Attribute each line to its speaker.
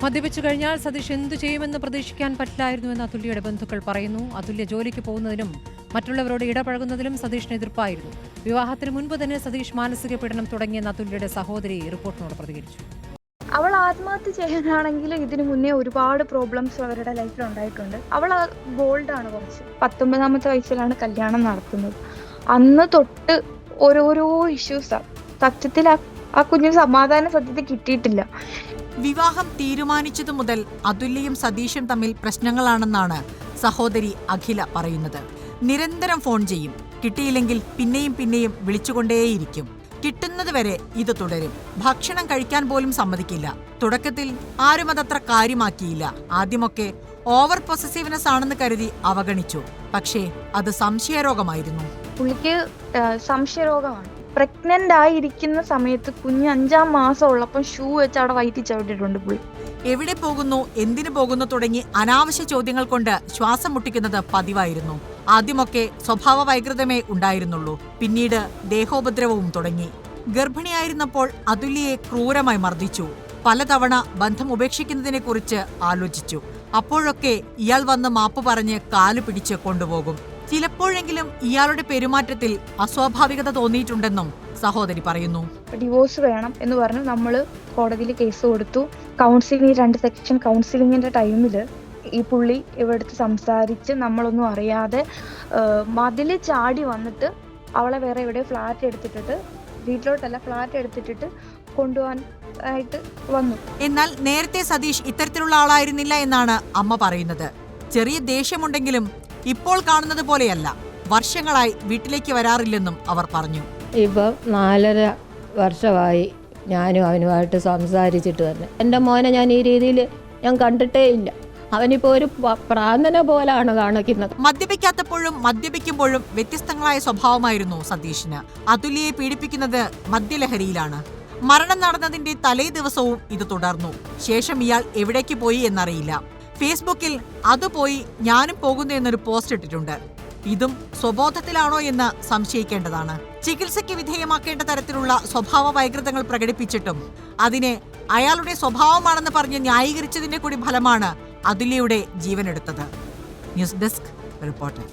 Speaker 1: മദ്യപിച്ചു കഴിഞ്ഞാൽ സതീഷ് എന്തു ചെയ്യുമെന്ന് പ്രതീക്ഷിക്കാൻ പറ്റില്ലായിരുന്നുവെന്ന് അതുല്യയുടെ ബന്ധുക്കൾ പറയുന്നു. അതുല്യ ജോലിക്ക് പോകുന്നതിലും മറ്റുള്ളവരോട് ഇടപഴകുന്നതിലും സതീഷിന് എതിർപ്പായിരുന്നു. വിവാഹത്തിന് മുൻപ് തന്നെ സതീഷ് മാനസിക പീഡനം തുടങ്ങിയെന്ന് അതുല്യയുടെ സഹോദരി റിപ്പോർട്ടിനോട് പ്രതികരിച്ചു.
Speaker 2: അവൾ ആത്മഹത്യ ചെയ്യാനാണെങ്കിൽ ഇതിനു മുന്നേ ഒരുപാട് പ്രോബ്ലംസ് അവരുടെ ലൈഫിൽ ഉണ്ടായിട്ടുണ്ട്. അവൾ ബോൾഡാണ് കുറച്ച്. 19ാമത്തെ വയസ്സിലാണ് കല്യാണം നടത്തുന്നത്. അന്ന് തൊട്ട് ഓരോരോ ഇഷ്യൂസാണ്. സത്യത്തിൽ ആ കുഞ്ഞിന് സമാധാനം സത്യത്തിൽ കിട്ടിയിട്ടില്ല.
Speaker 3: വിവാഹം തീരുമാനിച്ചതു മുതൽ അതുല്യയും സതീഷും തമ്മിൽ പ്രശ്നങ്ങളാണെന്നാണ് സഹോദരി അഖില പറയുന്നത്. നിരന്തരം ഫോൺ ചെയ്യും. കിട്ടിയില്ലെങ്കിൽ പിന്നെയും പിന്നെയും വിളിച്ചുകൊണ്ടേയിരിക്കും. കിട്ടുന്നതുവരെ ഇത് തുടരും. ഭക്ഷണം കഴിക്കാൻ പോലും സമ്മതിക്കില്ല. തുടക്കത്തിൽ ആരും അതത്ര കാര്യമാക്കിയില്ല. ആദ്യമൊക്കെ ഓവർ പൊസസീവ്നെസ് ആണെന്ന് കരുതി അവഗണിച്ചു. പക്ഷേ അത് സംശയരോഗമായിരുന്നു.
Speaker 2: പുള്ളിക്ക് സംശയരോഗമാണ്. പ്രഗ്നന്റ് ആയിരിക്കുന്ന സമയത്ത് കുഞ്ഞ് 5ാം മാസം ഉള്ളപ്പോൾ ഷൂ വെച്ച് അവിടെ വയറ്റി ചവിട്ടിട്ടുണ്ട് പുള്ളി.
Speaker 3: എവിടെ പോകുന്നു, എന്തിനു പോകുന്നു തുടങ്ങി അനാവശ്യ ചോദ്യങ്ങൾ കൊണ്ട് ശ്വാസം മുട്ടിക്കുന്നത് പതിവായിരുന്നു. ആദ്യമൊക്കെ സ്വഭാവ വൈകൃതമേ ഉണ്ടായിരുന്നുള്ളൂ. പിന്നീട് ദേഹോപദ്രവവും തുടങ്ങി. ഗർഭിണിയായിരുന്നപ്പോൾ അതുല്യയെ ക്രൂരമായി മർദ്ദിച്ചു. പലതവണ ബന്ധം ഉപേക്ഷിക്കുന്നതിനെ കുറിച്ച് ആലോചിച്ചു. അപ്പോഴൊക്കെ ഇയാൾ വന്ന് മാപ്പ് പറഞ്ഞ് കാലു പിടിച്ച് കൊണ്ടുപോകും. ചിലപ്പോഴെങ്കിലും ഇയാളുടെ പെരുമാറ്റത്തിൽ അസ്വാഭാവികത തോന്നിയിട്ടുണ്ടെന്നും സഹോദരി പറയുന്നു.
Speaker 2: ഡിവോഴ്സ് വേണം എന്ന് പറഞ്ഞ് നമ്മൾ കോടതിയിൽ കേസ് കൊടുത്തു. കൗൺസിലിംഗ് 2 സെക്ഷൻ കൗൺസിലിങ്ങിന്റെ ടൈമിൽ ഈ പുള്ളി ഇവിടുത്തെ സംസാരിച്ച് നമ്മളൊന്നും അറിയാതെ മതില് ചാടി വന്നിട്ട് അവളെ വേറെ എവിടെ ഫ്ലാറ്റ് എടുത്തിട്ടിട്ട്, വീട്ടിലോട്ടല്ല ഫ്ലാറ്റ് എടുത്തിട്ടിട്ട് കൊണ്ടുപോകാൻ ആയിട്ട് വന്നു.
Speaker 3: എന്നാൽ നേരത്തെ സതീഷ് ഇത്തരത്തിലുള്ള ആളായിരുന്നില്ല എന്നാണ് അമ്മ പറയുന്നത്. ചെറിയ ദേഷ്യമുണ്ടെങ്കിലും ഇപ്പോൾ കാണുന്നത് പോലെയല്ല. വർഷങ്ങളായി വീട്ടിലേക്ക് വരാറില്ലെന്നും അവർ പറഞ്ഞു.
Speaker 4: ഇപ്പം 4.5 വർഷമായി ഞാനും അവനുമായിട്ട് സംസാരിച്ചിട്ട് തന്നെ. എൻ്റെ മോനെ ഞാൻ ഈ രീതിയിൽ ഞാൻ കണ്ടിട്ടേ ഇല്ല. അവനിപ്പോൾ ഒരു പ്രാന്തനെ പോലാണ് കാണിക്കുന്നത്.
Speaker 3: മദ്യപിക്കാത്തപ്പോഴും മദ്യപിക്കുമ്പോഴും വ്യത്യസ്തങ്ങളായ സ്വഭാവമായിരുന്നു സതീഷിന്. അതുല്യയെ പീഡിപ്പിക്കുന്നത് മദ്യലഹരിയിലാണ്. മരണം നടന്നതിന്റെ തലേ ദിവസവും ഇത് തുടർന്നു. ശേഷം ഇയാൾ എവിടേക്ക് പോയി എന്നറിയില്ല. ഫേസ്ബുക്കിൽ അത് പോയി ഞാനും പോകുന്നു എന്നൊരു പോസ്റ്റ് ഇട്ടിട്ടുണ്ട്. ഇതും സ്വബോധത്തിലാണോ എന്ന് സംശയിക്കേണ്ടതാണ്. ചികിത്സയ്ക്ക് വിധേയമാക്കേണ്ട തരത്തിലുള്ള സ്വഭാവ വൈകൃതങ്ങൾ പ്രകടിപ്പിച്ചിട്ടും അതിനെ അയാളുടെ സ്വഭാവമാണെന്ന് പറഞ്ഞ് ന്യായീകരിച്ചതിന്റെ കൂടി ഫലമാണ് അതുല്യയുടെ ജീവനെടുത്തത്. News desk reporter.